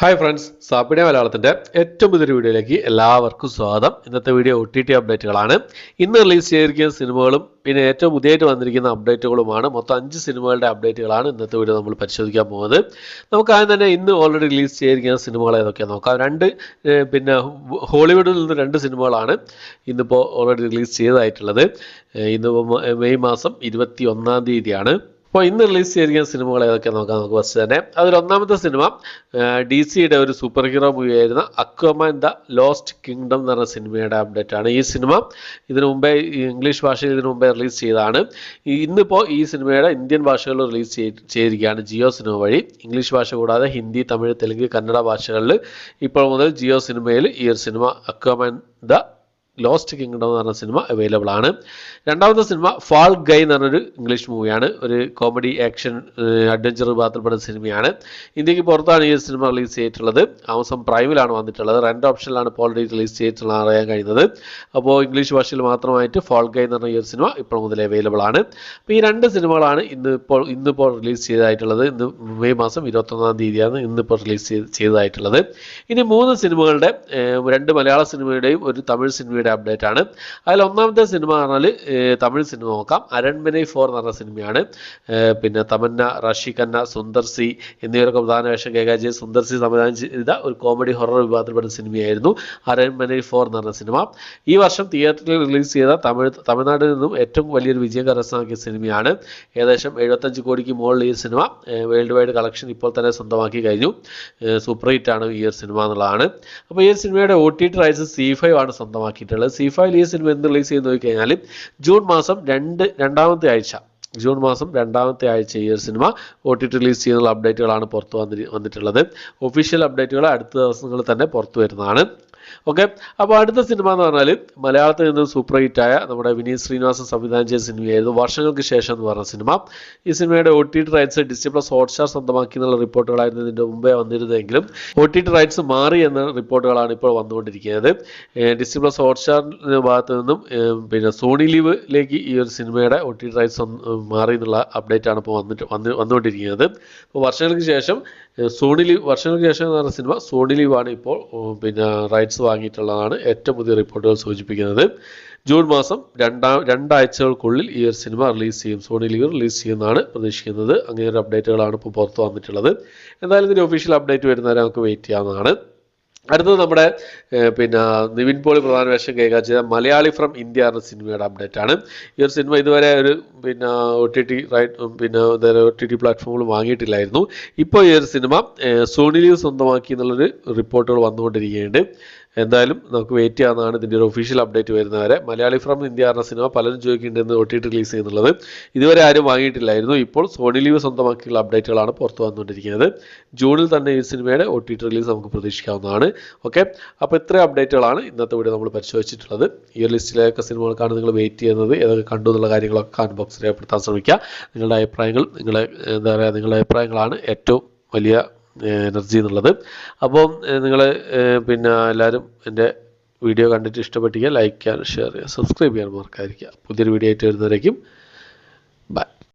Hi friends, സാപ്പിഡിയ മലയാളത്തിൻ്റെ ഏറ്റവും പുതിയൊരു വീഡിയോയിലേക്ക് എല്ലാവർക്കും സ്വാഗതം. ഇന്നത്തെ വീഡിയോ OTT അപ്ഡേറ്റുകളാണ്. ഇന്ന് റിലീസ് ചെയ്തിരിക്കുന്ന സിനിമകളും പിന്നെ ഏറ്റവും പുതിയതായിട്ട് വന്നിരിക്കുന്ന അപ്ഡേറ്റുകളുമാണ്. മൊത്തം 5 സിനിമകളുടെ അപ്ഡേറ്റുകളാണ് ഇന്നത്തെ വീഡിയോ നമ്മൾ പരിശോധിക്കാൻ പോകുന്നത്. നമുക്ക് ആദ്യം തന്നെ ഇന്ന് ഓൾറെഡി റിലീസ് ചെയ്തിരിക്കുന്ന സിനിമകൾ ഏതൊക്കെയാണ് നോക്കാം. പിന്നെ ഹോളിവുഡിൽ നിന്ന് 2 സിനിമകളാണ് ഇന്നിപ്പോൾ ഓൾറെഡി റിലീസ് ചെയ്തതായിട്ടുള്ളത്. ഇന്ന് മെയ് മാസം 21-ാം തീയതിയാണ്. അപ്പോൾ ഇന്ന് റിലീസ് ചെയ്തിരിക്കുന്ന സിനിമകൾ ഏതൊക്കെയാണ് നോക്കാം. നമുക്ക് ഫസ്റ്റ് തന്നെ അതിലൊന്നാമത്തെ സിനിമ DC-യുടെ ഒരു സൂപ്പർ ഹീറോ മൂവി ആയിരുന്ന അക്വാമാൻ ദ ലോസ്റ്റ് കിങ്ഡം എന്ന് പറഞ്ഞ സിനിമയുടെ അപ്ഡേറ്റ് ആണ്. ഈ സിനിമ ഇതിനു മുമ്പേ ഇംഗ്ലീഷ് ഭാഷയിൽ ഇതിനു മുമ്പേ റിലീസ് ചെയ്തതാണ്. ഇന്നിപ്പോൾ ഈ സിനിമയുടെ ഇന്ത്യൻ ഭാഷകളിൽ റിലീസ് ചെയ്തിരിക്കുകയാണ് ജിയോ സിനിമ വഴി. ഇംഗ്ലീഷ് ഭാഷ കൂടാതെ ഹിന്ദി, തമിഴ്, തെലുങ്ക്, കന്നഡ ഭാഷകളിൽ ഇപ്പോൾ മുതൽ ജിയോ സിനിമയിൽ ഈ ഒരു cinema Aquaman the lost kingdom എന്ന് പറഞ്ഞ സിനിമ അവൈലബിൾ ആണ്. രണ്ടാമത്തെ സിനിമ ഫാൾ ഗൈ എന്ന് പറഞ്ഞൊരു ഇംഗ്ലീഷ് മൂവിയാണ്. ഒരു കോമഡി ആക്ഷൻ അഡ്വഞ്ചർ വിഭാഗത്തിൽപ്പെടുന്ന സിനിമയാണ്. ഇന്ത്യക്ക് പുറത്താണ് ഈ സിനിമ റിലീസ് ചെയ്തിട്ടുള്ളത്. ആമസോൺ പ്രൈമിലാണ് വന്നിട്ടുള്ളത്. 2 ഓപ്ഷനിലാണ് ഇപ്പോൾ ഓൾറെഡി റിലീസ് ചെയ്തിട്ടുള്ളത് അറിയാൻ കഴിയുന്നത്. അപ്പോൾ ഇംഗ്ലീഷ് ഭാഷയിൽ മാത്രമായിട്ട് ഫാൾ ഗൈ എന്ന് പറഞ്ഞ ഈ ഒരു സിനിമ ഇപ്പോൾ മുതൽ അവൈലബിൾ ആണ്. അപ്പോൾ ഈ 2 സിനിമകളാണ് ഇന്നിപ്പോൾ റിലീസ് ചെയ്തതായിട്ടുള്ളത്. ഇന്ന് മെയ് മാസം 21-ാം തീയതിയാണ് ഇന്നിപ്പോൾ റിലീസ് ചെയ്തതായിട്ടുള്ളത്. ഇനി 3 സിനിമകളുടെ 2 മലയാള സിനിമയുടെയും ഒരു തമിഴ് സിനിമയുടെ അപ്ഡേറ്റ് ആണ്. അതിൽ ഒന്നാമത്തെ സിനിമ പറഞ്ഞാൽ തമിഴ് സിനിമ നോക്കാം. അരൺമനൈ 4 എന്ന് പറഞ്ഞ സിനിമയാണ്. പിന്നെ തമന്ന, റാഷി ഖന്ന, സുന്ദർ സി എന്നിവരൊക്കെ പ്രധാന വേഷം കൈകാര്യം ചെയ്ത് സുന്ദർ സി സംവിധാനം ചെയ്ത ഒരു കോമഡി ഹൊറർ വിഭാഗത്തിൽപ്പെടുന്ന സിനിമയായിരുന്നു അരൺമനൈ 4 എന്ന് പറഞ്ഞ സിനിമ. ഈ വർഷം തിയേറ്ററിൽ റിലീസ് ചെയ്ത തമിഴ്നാട്ടിൽ നിന്നും ഏറ്റവും വലിയൊരു വിജയം കരസ്ഥമാക്കിയ സിനിമയാണ്. ഏകദേശം 75 കോടിക്ക് മുകളിൽ ഈ സിനിമ വേൾഡ് വൈഡ് കളക്ഷൻ ഇപ്പോൾ തന്നെ സ്വന്തമാക്കി കഴിഞ്ഞു. സൂപ്പർ ഹിറ്റ് ആണ് ഈ ഒരു സിനിമ എന്നുള്ളതാണ്. അപ്പോൾ ഈ സിനിമയുടെ OTT റൈറ്റ്സ് C5 ആണ് സ്വന്തമാക്കിയിട്ടുള്ളത്. C5 ഈ സിനിമ എന്ത് റിലീസ് ചെയ്ത് നോക്കിക്കഴിഞ്ഞാൽ ജൂൺ മാസം രണ്ടാമത്തെ ആഴ്ച ഈ ഒരു സിനിമ OTT റിലീസ് ചെയ്യുന്ന അപ്ഡേറ്റുകളാണ് പുറത്തു വന്നിട്ടുള്ളത്. ഒഫീഷ്യൽ അപ്ഡേറ്റുകൾ അടുത്ത ദിവസങ്ങളിൽ തന്നെ പുറത്തു വരുന്നതാണ്. ഓക്കെ, അപ്പോൾ അടുത്ത സിനിമ എന്ന് പറഞ്ഞാൽ മലയാളത്തിൽ നിന്ന് സൂപ്പർ ഹിറ്റായ നമ്മുടെ വിനീത് ശ്രീനിവാസൻ സംവിധാനം ചെയ്ത സിനിമയായിരുന്നു വർഷങ്ങൾക്ക് ശേഷം എന്ന് പറഞ്ഞ സിനിമ. ഈ സിനിമയുടെ OTT റൈറ്റ്സ് Disney+ ഹോട്ട്സ്റ്റാർ സ്വന്തമാക്കി എന്നുള്ള റിപ്പോർട്ടുകളായിരുന്നു ഇതിൻ്റെ മുമ്പേ വന്നിരുന്നെങ്കിലും OTT റൈറ്റ്സ് മാറി എന്ന റിപ്പോർട്ടുകളാണ് ഇപ്പോൾ വന്നുകൊണ്ടിരിക്കുന്നത്. Disney+ ഹോട്ട്സ്റ്റാറിൻ്റെ ഭാഗത്ത് നിന്നും പിന്നെ സോണി ലീവിലേക്ക് ഈ ഒരു സിനിമയുടെ OTT റൈറ്റ്സ് മാറി എന്നുള്ള അപ്ഡേറ്റ് ആണ് ഇപ്പോൾ വന്നുകൊണ്ടിരിക്കുന്നത്. അപ്പോൾ വർഷങ്ങൾക്ക് ശേഷം എന്ന് പറഞ്ഞ സിനിമ സോണി ലീവാണ് ഇപ്പോൾ പിന്നെ റൈറ്റ്സ് വാങ്ങിയിട്ടുള്ളതാണ് ഏറ്റവും പുതിയ റിപ്പോർട്ടുകൾ സൂചിപ്പിക്കുന്നത്. ജൂൺ മാസം രണ്ടാഴ്ചകൾക്കുള്ളിൽ ഈ ഒരു സിനിമ സോണി ലീവ് റിലീസ് ചെയ്യുന്നതാണ് പ്രതീക്ഷിക്കുന്നത്. അങ്ങനെ ഒരു അപ്ഡേറ്റുകളാണ് ഇപ്പോൾ പുറത്തു വന്നിട്ടുള്ളത്. എന്തായാലും ഇതിൻ്റെ ഒഫീഷ്യൽ അപ്ഡേറ്റ് വരുന്നവരെ നമുക്ക് വെയിറ്റ് ചെയ്യാവുന്നതാണ്. അടുത്തത് നമ്മുടെ പിന്നെ നിവിൻ പോളി പ്രധാന വേഷം കൈകാര്യം ചെയ്ത മലയാളി ഫ്രം ഇന്ത്യ എന്ന സിനിമയുടെ അപ്ഡേറ്റ് ആണ്. ഈ ഒരു സിനിമ ഇതുവരെ ഒരു പിന്നെ OTT പ്ലാറ്റ്ഫോമിൽ വാങ്ങിയിട്ടില്ലായിരുന്നു. ഇപ്പോൾ ഈ ഒരു സിനിമ സോണി ലീവ് സ്വന്തമാക്കി എന്നുള്ളൊരു റിപ്പോർട്ടുകൾ വന്നുകൊണ്ടിരിക്കുകയുണ്ട്. എന്തായാലും നമുക്ക് വെയിറ്റ് ചെയ്യാവുന്നതാണ് ഇതിൻ്റെ ഒരു ഒഫീഷ്യൽ അപ്ഡേറ്റ് വരുന്നവരെ. മലയാളി ഫ്രം ഇന്ത്യ എന്ന സിനിമ പലരും ചോദിക്കുന്നുണ്ടെന്ന് OTT റിലീസ് ചെയ്യുന്നുള്ളത് ഇതുവരെ ആരും വാങ്ങിയിട്ടില്ലായിരുന്നു. ഇപ്പോൾ സോണി ലീവ് സ്വന്തമാക്കിയുള്ള അപ്ഡേറ്റുകളാണ് പുറത്തു വന്നുകൊണ്ടിരിക്കുന്നത്. ജൂണിൽ തന്നെ ഈ സിനിമയുടെ OTT റിലീസ് നമുക്ക് പ്രതീക്ഷിക്കാവുന്നതാണ്. ഓക്കെ, അപ്പോൾ ഇത്രയും അപ്ഡേറ്റുകളാണ് ഇന്നത്തെ വീഡിയോ നമ്മൾ പരിശോധിച്ചിട്ടുള്ളത്. ഈ ഒരു ലിസ്റ്റിലേക്ക് സിനിമകൾക്കാണ് നിങ്ങൾ വെയിറ്റ് ചെയ്യുന്നത്. ഏതൊക്കെ കണ്ടു എന്നുള്ള കാര്യങ്ങളൊക്കെ കമന്റ് ബോക്സിൽ രേഖപ്പെടുത്താൻ ശ്രമിക്കുക. നിങ്ങളുടെ അഭിപ്രായങ്ങളാണ് ഏറ്റവും വലിയ എനർജി എന്നുള്ളത്. അപ്പോൾ നിങ്ങൾ പിന്നെ എല്ലാവരും എൻ്റെ വീഡിയോ കണ്ടിട്ട് ഇഷ്ടപ്പെട്ടെങ്കിൽ ലൈക്ക് ചെയ്യാൻ, ഷെയർ ചെയ്യുക, സബ്സ്ക്രൈബ് ചെയ്യാൻ മറക്കാതിരിക്കുക. പുതിയൊരു വീഡിയോ ആയിട്ട് വരുന്നവരേക്കും ബൈ.